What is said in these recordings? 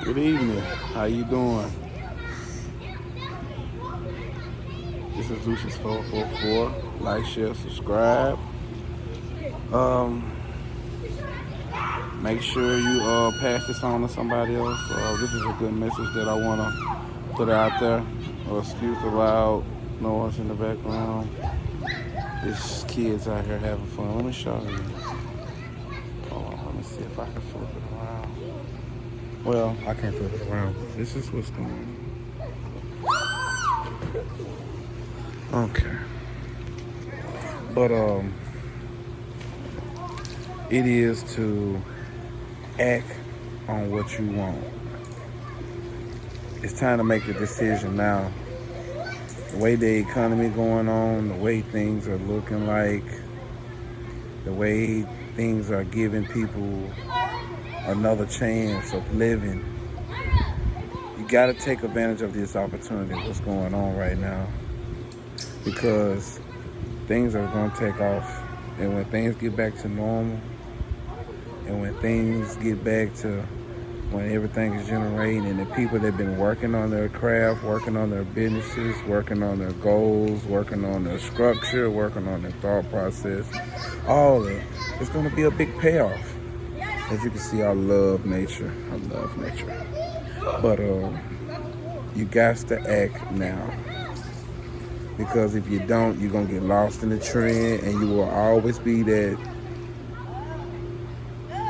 Good evening. How you doing? This is Lucius 444. Like, share, subscribe. Um, Make sure you pass this on to somebody else. This is a good message that I want to put out there. Excuse the loud noise in the background. There's kids out here having fun. Let me show you. Hold on, let me see if I can flip it around. Well, I can't flip it around. This is what's going on. Okay. But it is to act on what you want. It's time to make a decision now. The way the economy going on, the way things are looking like, the way things are giving people another chance of living. You got to take advantage of this opportunity, what's going on right now, because things are going to take off. And when things get back to normal, and when things get back to when everything is generating, and the people that have been working on their craft, working on their businesses, working on their goals, working on their structure, working on their thought process, all that, it's going to be a big payoff. As you can see, I love nature. I love nature. But you got to act now. Because if you don't, you're going to get lost in the trend, and you will always be that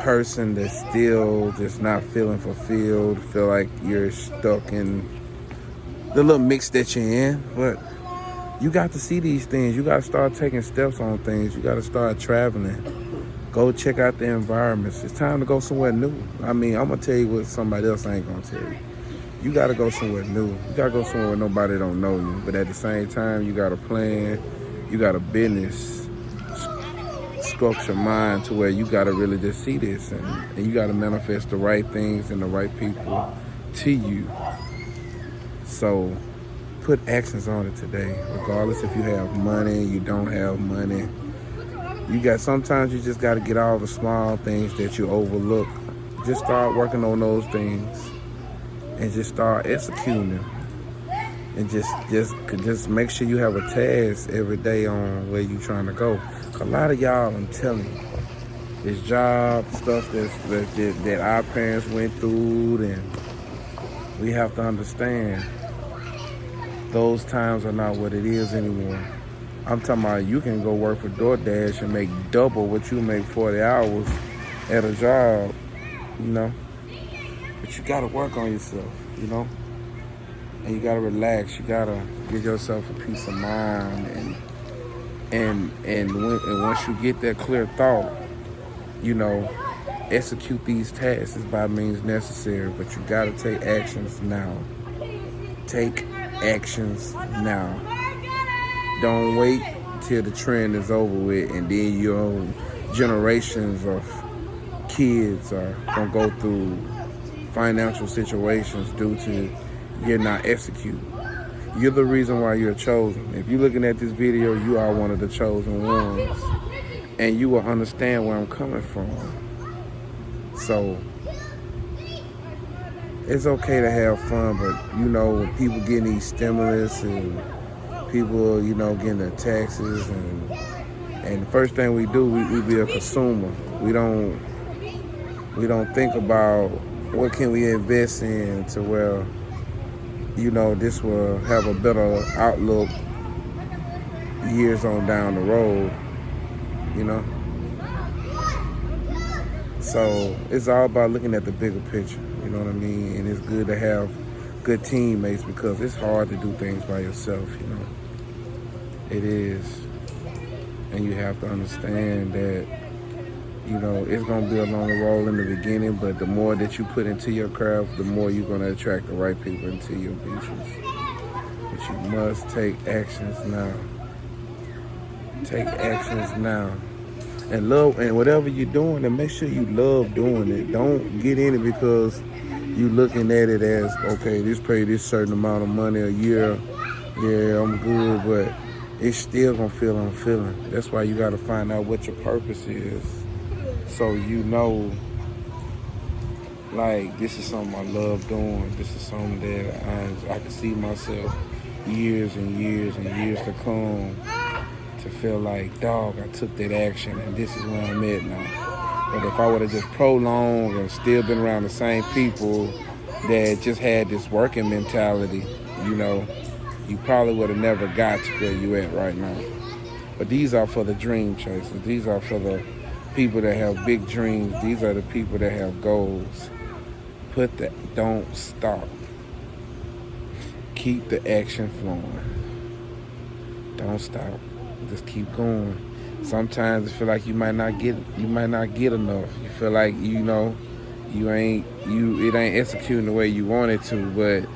person that's still just not feeling fulfilled, feel like you're stuck in the little mix that you're in. But you got to see these things. You got to start taking steps on things. You got to start traveling. Go check out the environments. It's time to go somewhere new. I mean, I'm going to tell you what somebody else ain't going to tell you. You got to go somewhere new. You got to go somewhere where nobody don't know you. But at the same time, you got a plan. You got a business structure mind to where you got to really just see this. And you got to manifest the right things and the right people to you. So put actions on it today. Regardless if you have money, you don't have money. Sometimes you just got to get all the small things that you overlook. Just start working on those things. And just start executing them, and just make sure you have a task every day on where you trying to go. A lot of y'all, I'm telling you, this job stuff that our parents went through, and we have to understand those times are not what it is anymore. I'm talking about you can go work for DoorDash and make double what you make 40 hours at a job, you know. But you gotta work on yourself, you know? And you gotta relax. You gotta give yourself a peace of mind. And once you get that clear thought, you know, execute these tasks by means necessary. But you gotta take actions now. Take actions now. Don't wait till the trend is over with, and then your generations of kids are gonna go through financial situations due to you're not executing. You're the reason why you're chosen. If you're looking at this video, you are one of the chosen ones, and you will understand where I'm coming from. So it's okay to have fun, but you know, when people getting these stimulus and people, you know, getting their taxes, and the first thing we do, we be a consumer. We don't think about what can we invest in to where, you know, this will have a better outlook years on down the road, you know? So it's all about looking at the bigger picture, you know what I mean? And it's good to have good teammates because it's hard to do things by yourself, you know? It is. And you have to understand that, you know, it's going to be a long roll in the beginning, but the more that you put into your craft, the more you're going to attract the right people into your business. But you must take actions now. Take actions now. And love, and whatever you're doing, and make sure you love doing it. Don't get in it because you looking at it as, okay, this pay this certain amount of money a year. Yeah, I'm good, but it's still going to feel unfulfilling. That's why you got to find out what your purpose is. So you know like this is something I love doing. This is something that I can see myself years and years and years to come to feel like, dog, I took that action and this is where I'm at now. But if I would have just prolonged and still been around the same people that just had this working mentality, you know, you probably would have never got to where you at right now. But these are for the dream chasers. These are for the people that have big dreams. These are the people that have goals. Don't stop. Keep the action flowing. Don't stop. Just keep going. Sometimes it feel like you might not get enough. You feel like, you know, it ain't executing the way you want it to,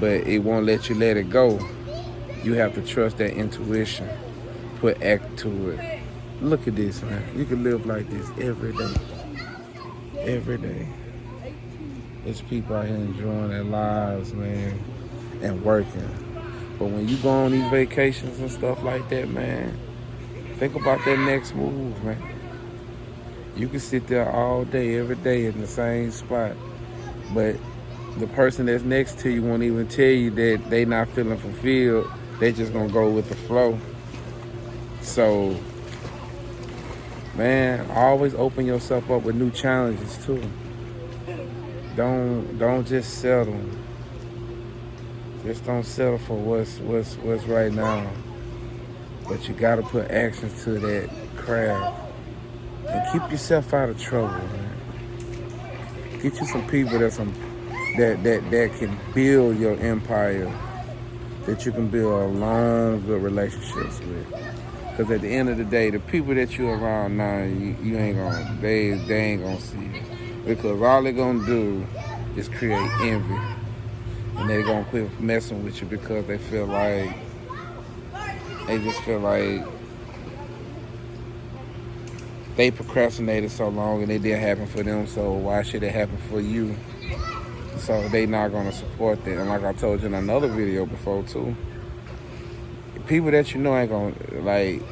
but it won't let you let it go. You have to trust that intuition. Put act to it. Look at this, man. You can live like this every day. Every day. There's people out here enjoying their lives, man, and working. But when you go on these vacations and stuff like that, man, think about that next move, man. You can sit there all day, every day in the same spot, but the person that's next to you won't even tell you that they not feeling fulfilled. They just gonna go with the flow. So, man, always open yourself up with new challenges too. Don't just settle. Just don't settle for what's right now. But you gotta put actions to that craft. And keep yourself out of trouble, man. Get you some people that can build your empire, that you can build long, good relationships with. Because at the end of the day, the people that you're around now, you ain't gonna, they ain't gonna see it. Because all they're gonna do is create envy. And they're gonna quit messing with you because they just feel like they procrastinated so long and it didn't happen for them, so why should it happen for you? So they not gonna support that. And like I told you in another video before too, people that you know ain't gonna, like,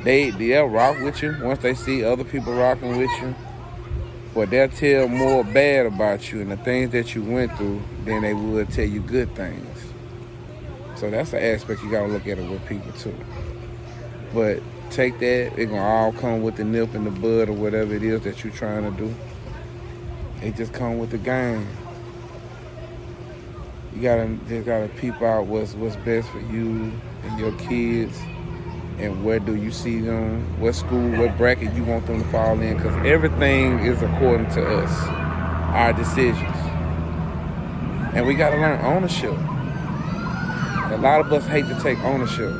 they'll rock with you once they see other people rocking with you, but they'll tell more bad about you and the things that you went through than they would tell you good things. So that's an aspect you gotta look at it with people too. But take that, it gonna all come with the nip in the bud or whatever it is that you're trying to do. It just come with the game. You just gotta peep out what's best for you and your kids, and where do you see them, what school, what bracket you want them to fall in, because everything is according to us, our decisions. And we gotta learn ownership. A lot of us hate to take ownership.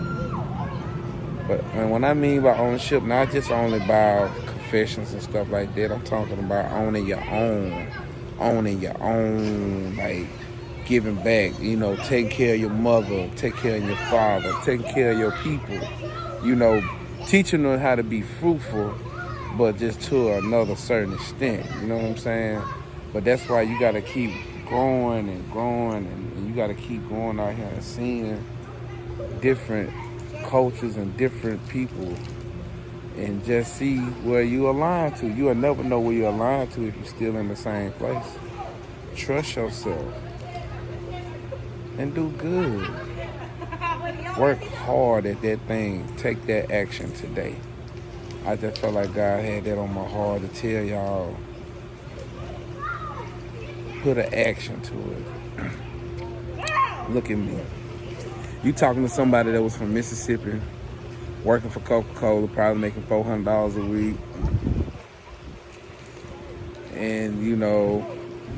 But when I mean by ownership, not just only by confessions and stuff like that, I'm talking about owning your own, like giving back, you know, taking care of your mother, taking care of your father, taking care of your people, you know, teaching them how to be fruitful, but just to another certain extent, you know what I'm saying? But that's why you gotta keep growing and growing, and you gotta keep going out here and seeing different cultures and different people, and just see where you align to. You'll never know where you align to if you're still in the same place. Trust yourself and do good. Work hard at that thing. Take that action today. I just felt like God had that on my heart to tell y'all. Put an action to it. Look at me. You talking to somebody that was from Mississippi, working for Coca-Cola, probably making $400 a week, and you know,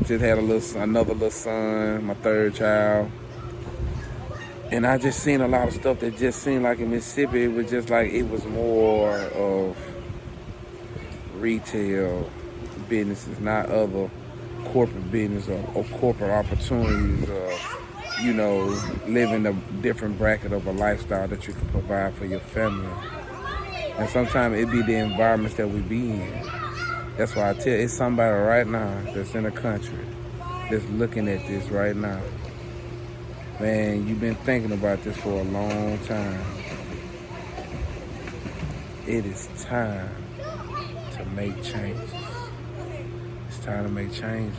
just had another little son, my third child, and I just seen a lot of stuff that just seemed like in Mississippi, it was just like it was more of retail businesses, not other corporate business or corporate opportunities, you know, living a different bracket of a lifestyle that you can provide for your family. And sometimes it be the environments that we be in. That's why I tell you, it's somebody right now that's in the country that's looking at this right now. Man, you've been thinking about this for a long time. It is time to make changes. It's time to make changes.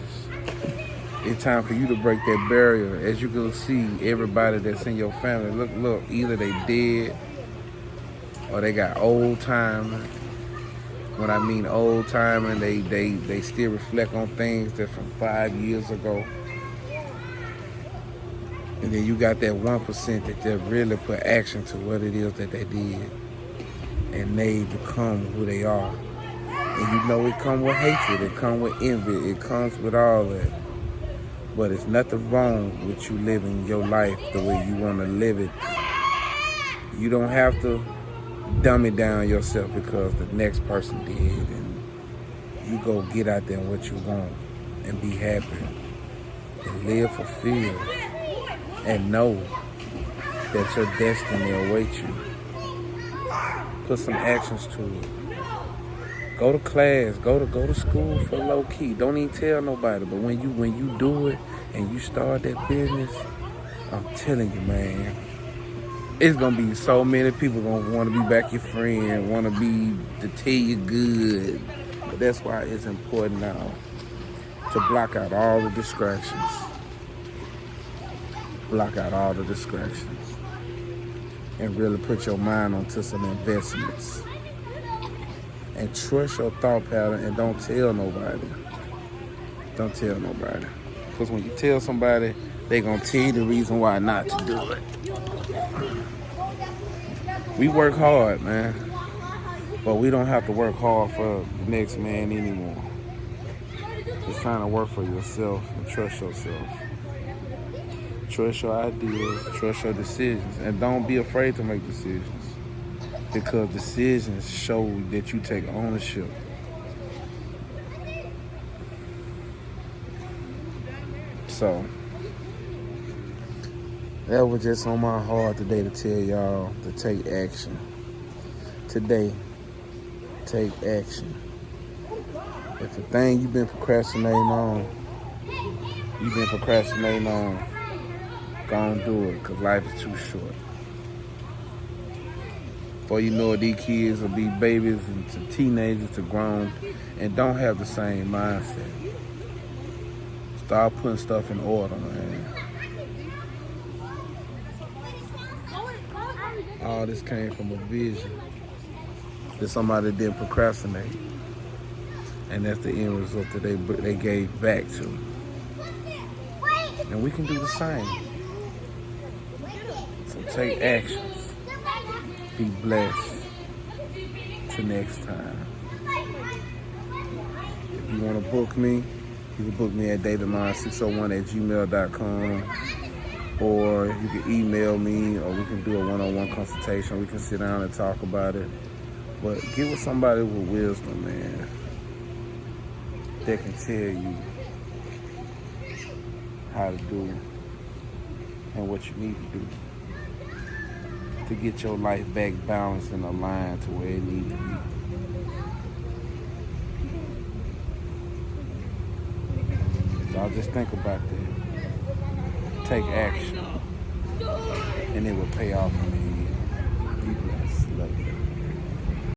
It's time for you to break that barrier. As you can see, everybody that's in your family, look, either they dead or they got old timing. When I mean old timing, they still reflect on things that from 5 years ago. And then you got that 1% that just really put action to what it is that they did. And they become who they are. And you know it comes with hatred, it comes with envy, it comes with all that. But it's nothing wrong with you living your life the way you want to live it. You don't have to dumb it down yourself because the next person did. And you go get out there what you want and be happy. And live fulfilled. And know that your destiny awaits you. Put some actions to it. Go to class, go to school for low key. Don't even tell nobody. But when you do it and you start that business, I'm telling you, man, it's gonna be so many people gonna want to be back your friend, want to tell you good. But that's why it's important now to block out all the distractions. Block out all the distractions and really put your mind onto some investments. And trust your thought pattern and don't tell nobody. Don't tell nobody. Because when you tell somebody, they going to tell you the reason why not to do it. We work hard, man. But we don't have to work hard for the next man anymore. It's time to work for yourself and trust yourself. Trust your ideas, trust your decisions. And don't be afraid to make decisions. Because decisions show that you take ownership. So, that was just on my heart today to tell y'all to take action. Today, take action. If the thing you've been procrastinating on, go and do it, because life is too short. Before you know it, these kids will be babies and to teenagers to grown and don't have the same mindset. Start putting stuff in order, man. All this came from a vision that somebody didn't procrastinate. And that's the end result that they gave back to. And we can do the same. So take actions. Be blessed. Till next time. If you want to book me, you can book me at davidmind601@gmail.com, or you can email me, or we can do a one-on-one consultation. We can sit down and talk about it. But get with somebody with wisdom, man, that can tell you how to do and what you need to do to get your life back balanced and aligned to where it needs to be. Y'all just think about that. Take action, and it will pay off in the end. Be blessed. Love you.